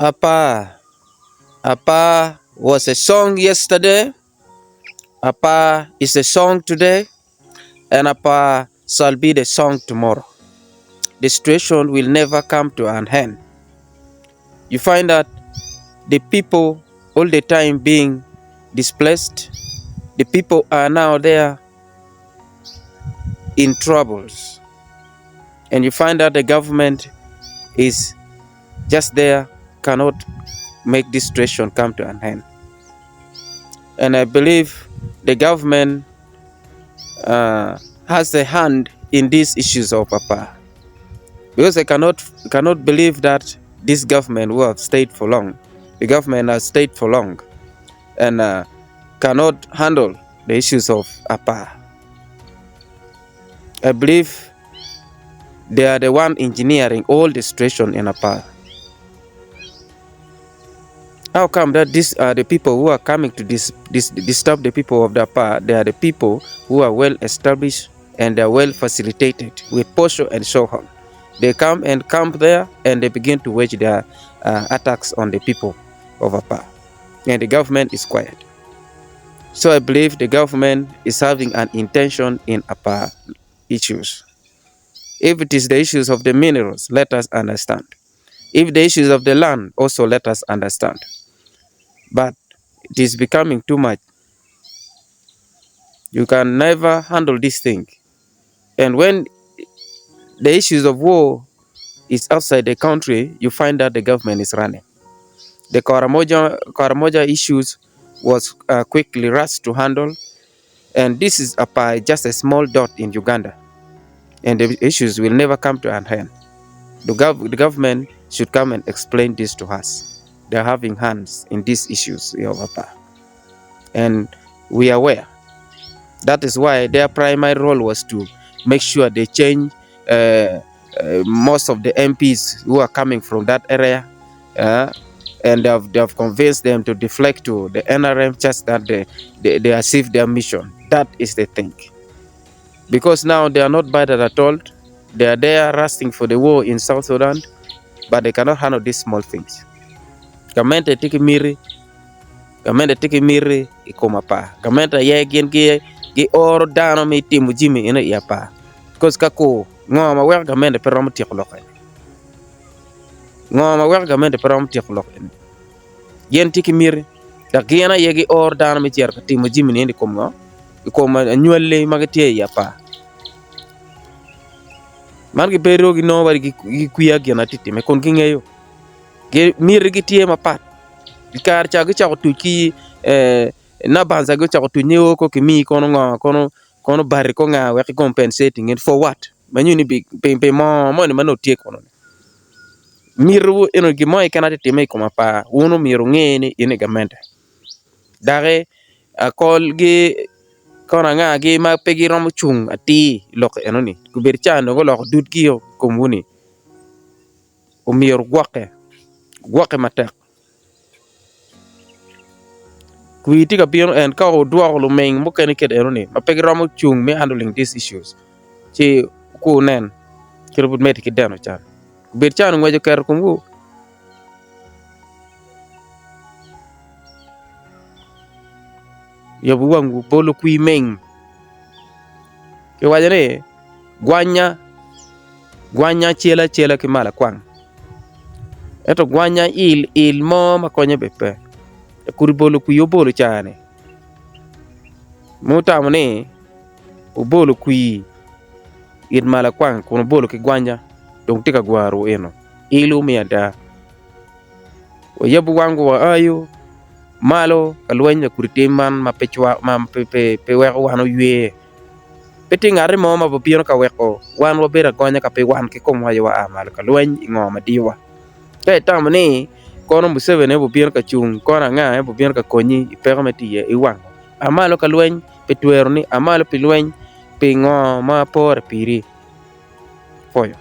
Apaa. Apaa was a song yesterday. Apaa is a song today. And Apaa shall be the song tomorrow. The situation will never come to an end. You find that the people all the time being displaced. The people are now there in troubles. And you find that the government is just there, cannot make this situation come to an end. And I believe the government has a hand in these issues of Apaa, because I cannot believe that this government will have stayed for long. The government has stayed for long and cannot handle the issues of Apaa. I believe they are the one engineering all the situation in Apaa. How come that these are the people who are coming to disturb the people of the Apaa? They are the people who are well established and they are well facilitated with posho and so on. They come and camp there and they begin to wage their attacks on the people of Apaa. And the government is quiet. So I believe the government is having an intention in Apaa issues. If it is the issues of the minerals, let us understand. If the issues of the land, also let us understand. But it is becoming too much. You can never handle this thing. And when the issues of war is outside the country, you find that the government is running. The Karamoja issues was quickly rushed to handle. And this is just a small dot in Uganda. And the issues will never come to an end. The government should come and explain this to us. They are having hands in these issues of Apaa. And we are aware. That is why their primary role was to make sure they change most of the MPs who are coming from that area. And they have convinced them to deflect to the NRM just that they achieve their mission. That is the thing. Because now they are not bothered at all. They are there rusting for the war in South Sudan, but they cannot handle these small things. Kamenta tiki miri ikomapa. Kamenta yegin gi oro dano mi timu jimi ina iapa. Because kako ngoma wer kamenta perom tiklok. Ngoma wer kamenta perom tiklok. Yen tiki miri dakina yegi oro dano mi tiar timu jimi ni ikomma. Ikoma nyuelle magatie iapa. Man gi bero gi no bari gi kuya gi na titi me kon gi ngeyo ge mir gi tie mapat kar cha gi cha tu ki na banza gi cha tu nyewo ko ki mi kono nga kono bari ko nga we compensating it for what manyuni bi pe mo ni mano tie kono miru eno gi moy kana titi me ko mapa uno miru ngene ine gamende dare akol gi kona nga gi ma pegi rom chung ati lok enoni ku berchano go lok dut gi yo komuni o mier gwake matek ku iti ka piano en ka o dwa lo meng mo ken ket enoni ma pegi rom chung me handling these issues chi ku nen kirbut meti ki dano chan ku berchano ngwejo ker kumbu yobu wangu bolo kui meng ke wajane gwanya chela ki mala kwang eto gwanya il mo makonye bepe kuri bolo kui obolo chane muta mone obolo kui il mala kwang kono bolo ki gwanya dong tika gwaro eno ilu miada o yebu wangu wa ayo malo kalwanya kuritiman mapechwa pe weko wano yue peti ngare mo ma bopiro ka weko wan wo bera gonya ka pe wan ke kom hayo wa amal kalwany ngoma diwa ke tamni kono Museveni bopiro ka chung kona nga bopiro ka konyi ipero metiye iwang amalo kalwany pe twerni amalo pilwany pe ngoma por piri foyo